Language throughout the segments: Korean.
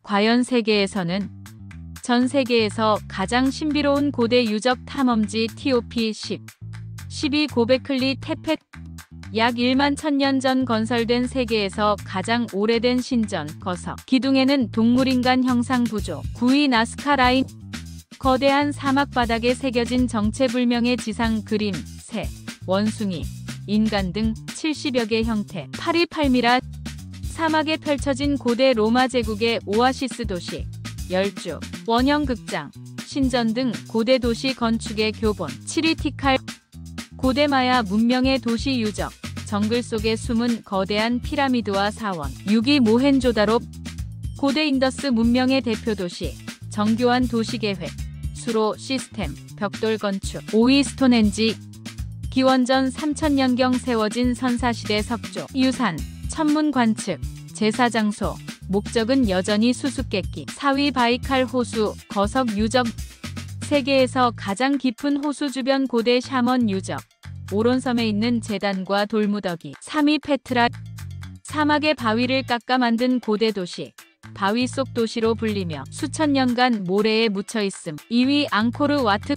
과연 세계에서는 전 세계에서 가장 신비로운 고대 유적 탐험지 TOP10 12 고베클리 테페 약 1만 1000년 전 건설된 세계에서 가장 오래된 신전 거석 기둥에는 동물인간 형상 부조 9위 나스카 라인 거대한 사막 바닥에 새겨진 정체불명의 지상 그림 새, 원숭이, 인간 등 70여 개 형태 8위 팔미라 사막에 펼쳐진 고대 로마 제국의 오아시스 도시 열주, 원형 극장, 신전 등 고대 도시 건축의 교본 7위 티칼 고대 마야 문명의 도시 유적 정글 속에 숨은 거대한 피라미드와 사원 6위 모헨조다로 고대 인더스 문명의 대표 도시 정교한 도시계획 수로 시스템 벽돌 건축 5위 스톤헨지 기원전 3000년경 세워진 선사시대 석조 유산 천문 관측 제사장소 목적은 여전히 수수께끼 4위 바이칼 호수 거석 유적 세계에서 가장 깊은 호수 주변 고대 샤먼 유적 오론섬에 있는 제단과 돌무더기 3위 페트라 사막의 바위를 깎아 만든 고대 도시 바위 속 도시로 불리며 수천 년간 모래에 묻혀있음 2위 앙코르 와트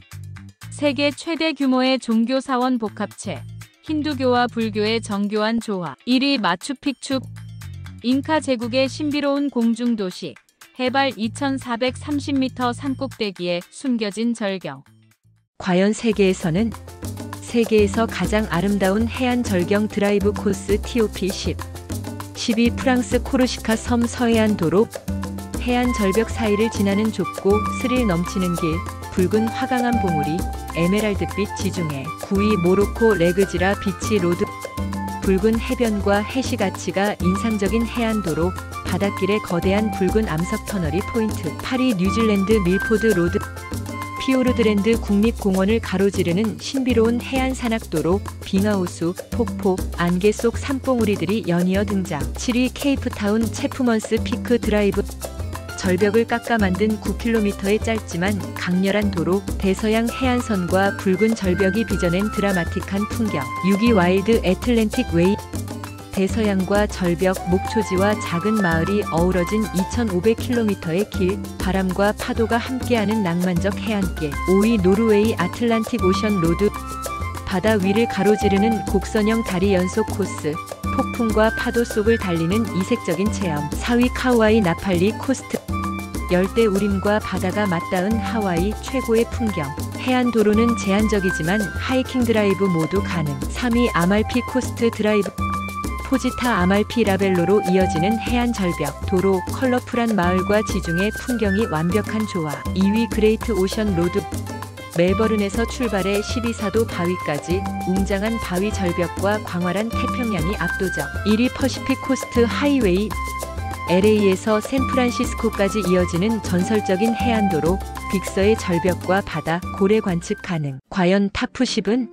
세계 최대 규모의 종교 사원 복합체 힌두교와 불교의 정교한 조화 1위 마추픽추 잉카 제국의 신비로운 공중도시 해발 2430m 산꼭대기에 숨겨진 절경 과연 세계에서는 세계에서 가장 아름다운 해안 절경 드라이브 코스 TOP10 12 프랑스 코르시카 섬 서해안 도로 해안 절벽 사이를 지나는 좁고 스릴 넘치는 길 붉은 화강암 봉우리 에메랄드빛 지중해 9위 모로코 레그지라 비치 로드 붉은 해변과 해시가치가 인상적인 해안도로 바닷길에 거대한 붉은 암석 터널이 포인트 8위 뉴질랜드 밀포드 로드 피오르드랜드 국립공원을 가로지르는 신비로운 해안 산악도로 빙하호수, 폭포, 안개 속 산봉우리들이 연이어 등장 7위 케이프타운 체프먼스 피크 드라이브 절벽을 깎아 만든 9km의 짧지만 강렬한 도로 대서양 해안선과 붉은 절벽이 빚어낸 드라마틱한 풍경 6위 와일드 애틀랜틱 웨이 대서양과 절벽, 목초지와 작은 마을이 어우러진 2500km의 길, 바람과 파도가 함께하는 낭만적 해안길 5위 노르웨이 아틀란틱 오션 로드 바다 위를 가로지르는 곡선형 다리 연속 코스 폭풍과 파도 속을 달리는 이색적인 체험 4위 카우아이 나팔리 코스트 열대 우림과 바다가 맞닿은 하와이 최고의 풍경 해안 도로는 제한적이지만 하이킹 드라이브 모두 가능 3위 아말피 코스트 드라이브 포지타 아말피 라벨로로 이어지는 해안 절벽 도로 컬러풀한 마을과 지중해 풍경이 완벽한 조화 2위 그레이트 오션 로드 멜버른에서 출발해 12사도 바위까지 웅장한 바위 절벽과 광활한 태평양이 압도적 1위 퍼시픽 코스트 하이웨이 LA에서 샌프란시스코까지 이어지는 전설적인 해안도로 빅서의 절벽과 바다 고래 관측 가능 과연 탑10은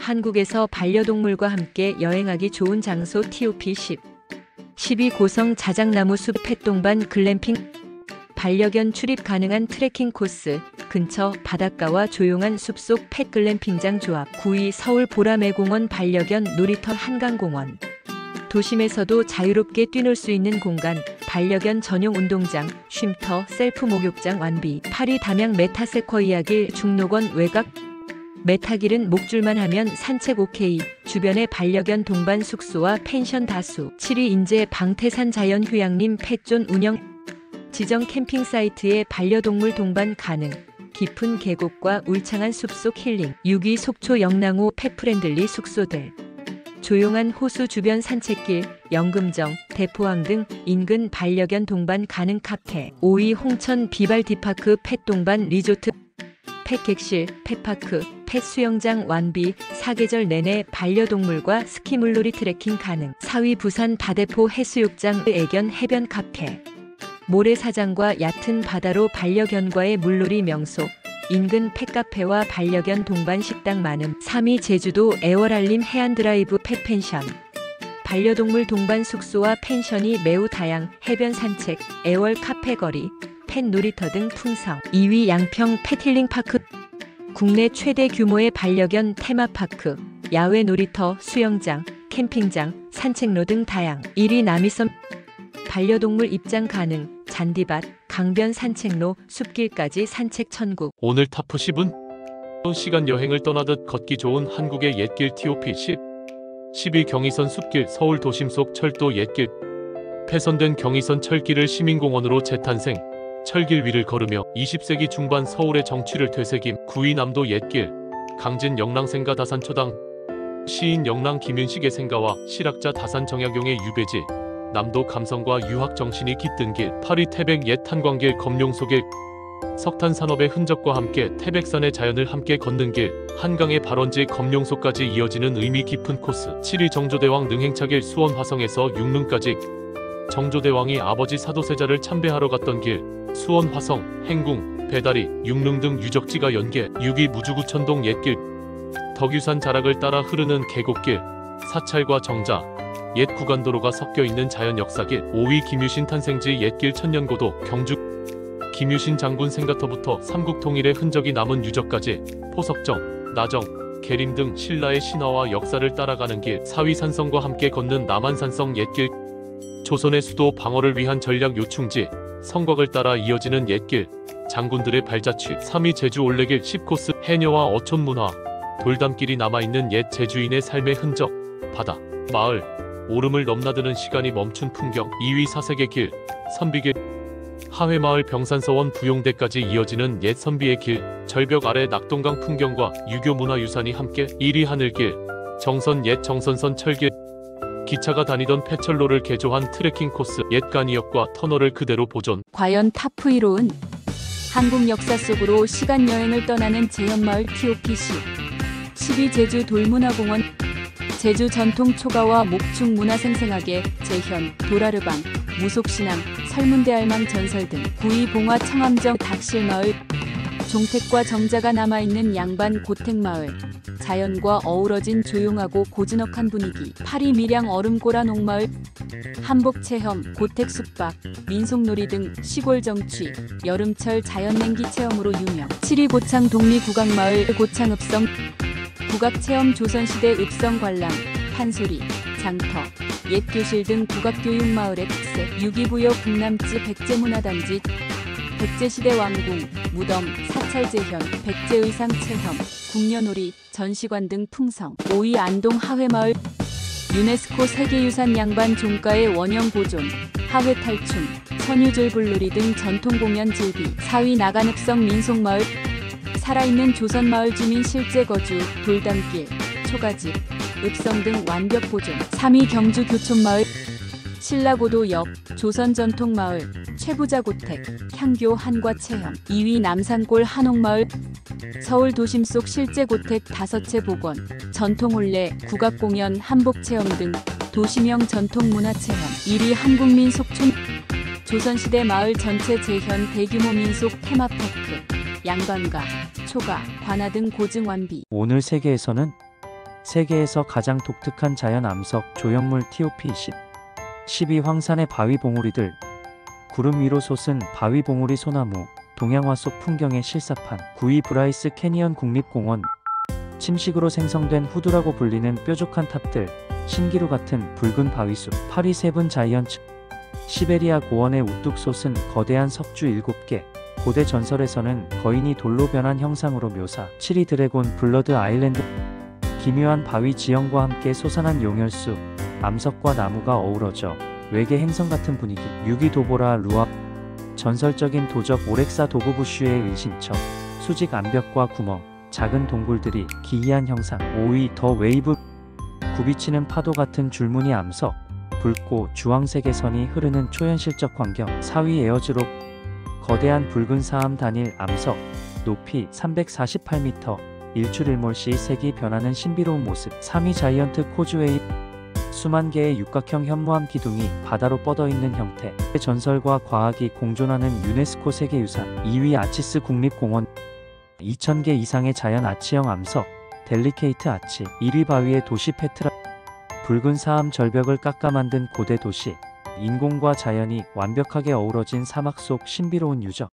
한국에서 반려동물과 함께 여행하기 좋은 장소 TOP10 12 고성 자작나무 숲 펫동반 글램핑 반려견 출입 가능한 트레킹 코스 근처 바닷가와 조용한 숲속 펫 글램핑장 조합 9위 서울 보라매공원 반려견 놀이터 한강공원 도심에서도 자유롭게 뛰놀 수 있는 공간 반려견 전용 운동장 쉼터 셀프 목욕장 완비 8위 담양 메타세쿼이아 길 중록원 외곽 메타길은 목줄만 하면 산책 오케이 주변에 반려견 동반 숙소와 펜션 다수 7위 인제 방태산 자연휴양림 펫존 운영 지정 캠핑 사이트에 반려동물 동반 가능 깊은 계곡과 울창한 숲속 힐링 6위 속초 영랑호 펫프렌들리 숙소들 조용한 호수 주변 산책길 영금정 대포항 등 인근 반려견 동반 가능 카페 5위 홍천 비발디파크 펫 동반 리조트 펫객실, 펫파크, 펫수영장 완비, 사계절 내내 반려동물과 스키물놀이 트레킹 가능 4위 부산 다대포 해수욕장 애견 해변 카페 모래사장과 얕은 바다로 반려견과의 물놀이 명소 인근 펫카페와 반려견 동반 식당 많음 3위 제주도 애월알림 해안드라이브 펫펜션 반려동물 동반 숙소와 펜션이 매우 다양 해변 산책, 애월 카페거리 펫 놀이터 등 풍성 2위 양평 펫힐링파크 국내 최대 규모의 반려견 테마파크 야외 놀이터, 수영장, 캠핑장, 산책로 등 다양 1위 남이섬 반려동물 입장 가능 잔디밭, 강변 산책로, 숲길까지 산책 천국. 오늘 타프 10은 시간 여행을 떠나듯 걷기 좋은 한국의 옛길 TOP 10. 10위 경의선 숲길. 서울 도심 속 철도 옛길. 폐선된 경의선 철길을 시민공원으로 재탄생. 철길 위를 걸으며 20세기 중반 서울의 정취를 되새김. 9위 남도 옛길. 강진 영랑생가 다산초당. 시인 영랑 김윤식의 생가와 실학자 다산정약용의 유배지. 남도 감성과 유학 정신이 깃든 길. 8위 태백 옛 탄광길 검룡소길. 석탄 산업의 흔적과 함께 태백산의 자연을 함께 걷는 길. 한강의 발원지 검룡소까지 이어지는 의미 깊은 코스. 7위 정조대왕 능행차길. 수원 화성에서 육릉까지. 정조대왕이 아버지 사도세자를 참배하러 갔던 길. 수원 화성, 행궁, 배다리, 육릉 등 유적지가 연계. 6위 무주구천동 옛길. 덕유산 자락을 따라 흐르는 계곡길. 사찰과 정자, 옛 구간도로가 섞여있는 자연 역사길. 5위 김유신 탄생지 옛길 천년고도. 경주 김유신 장군 생가터부터 삼국통일의 흔적이 남은 유적까지. 포석정, 나정, 계림 등 신라의 신화와 역사를 따라가는 길. 4위 산성과 함께 걷는 남한산성 옛길. 조선의 수도 방어를 위한 전략 요충지. 성곽을 따라 이어지는 옛길. 장군들의 발자취. 3위 제주 올레길 10코스. 해녀와 어촌 문화. 돌담길이 남아있는 옛 제주인의 삶의 흔적. 바다, 마을, 오름을 넘나드는 시간이 멈춘 풍경. 2위 사색의 길, 선비길. 하회마을 병산서원 부용대까지 이어지는 옛 선비의 길. 절벽 아래 낙동강 풍경과 유교 문화유산이 함께. 1위 하늘길, 정선 옛 정선선 철길. 기차가 다니던 폐철로를 개조한 트레킹 코스. 옛 간이역과 터널을 그대로 보존. 과연 타프 1호는 한국 역사 속으로 시간 여행을 떠나는 재현마을 TOP 10. 10위 제주 돌문화공원. 제주 전통 초가와 목축 문화 생생하게 재현, 도라르방, 무속신앙, 설문대알망 전설 등. 9위 봉화 청암정 닥실마을. 종택과 정자가 남아있는 양반 고택마을. 자연과 어우러진 조용하고 고즈넉한 분위기. 8위 밀양 얼음고라 농마을. 한복체험, 고택숙박, 민속놀이 등 시골 정취, 여름철 자연냉기 체험으로 유명. 7위 고창 독리국악마을. 고창읍성 국악체험. 조선시대 읍성 관람, 판소리, 장터, 옛교실 등 국악교육마을의 특색. 6위 부여 북남지 백제문화단지. 백제시대 왕궁, 무덤, 사찰재현, 백제의상 체험, 궁녀놀이, 전시관 등 풍성. 5위 안동 하회마을. 유네스코 세계유산 양반 종가의 원형 보존, 하회 탈춤, 선유줄 불놀이 등 전통공연 즐비. 4위 나간읍성 민속마을. 살아있는 조선마을 주민 실제 거주, 돌담길, 초가집, 읍성 등 완벽 보존. 3위 경주 교촌마을. 신라고도역, 조선전통마을, 최부자고택, 향교 한과체험. 2위 남산골 한옥마을. 서울 도심 속 실제 고택 5채 복원, 전통혼례, 국악공연, 한복체험 등 도시명 전통문화체험. 1위 한국민속촌. 조선시대 마을 전체 재현 대규모 민속 테마파크, 양반가, 초가, 관아 등 고증 완비. 오늘 세계에서는 세계에서 가장 독특한 자연 암석 조형물 TOP 10. 10위 황산의 바위 봉우리들. 구름 위로 솟은 바위 봉우리 소나무. 동양화 속 풍경의 실사판. 9위 브라이스 캐니언 국립공원. 침식으로 생성된 후두라고 불리는 뾰족한 탑들. 신기루 같은 붉은 바위숲. 8위 세븐 자이언츠. 시베리아 고원에 우뚝 솟은 거대한 석주 7개. 고대 전설에서는 거인이 돌로 변한 형상으로 묘사. 7위 드래곤 블러드 아일랜드. 기묘한 바위 지형과 함께 솟아난 용혈수, 암석과 나무가 어우러져 외계 행성 같은 분위기. 6위 도보라 루아. 전설적인 도적 오렉사 도구부슈의 은신처. 수직 암벽과 구멍, 작은 동굴들이 기이한 형상. 5위 더 웨이브. 굽이치는 파도 같은 줄무늬 암석, 붉고 주황색의 선이 흐르는 초현실적 광경. 4위 에어즈롭. 거대한 붉은 사암 단일 암석, 높이 348m, 일출일몰시 색이 변하는 신비로운 모습. 3위 자이언트 코즈웨이. 수만 개의 육각형 현무암 기둥이 바다로 뻗어있는 형태. 전설과 과학이 공존하는 유네스코 세계유산. 2위 아치스 국립공원. 2000개 이상의 자연 아치형 암석, 델리케이트 아치. 1위 바위의 도시 페트라. 붉은 사암 절벽을 깎아 만든 고대 도시. 인공과 자연이 완벽하게 어우러진 사막 속 신비로운 유적.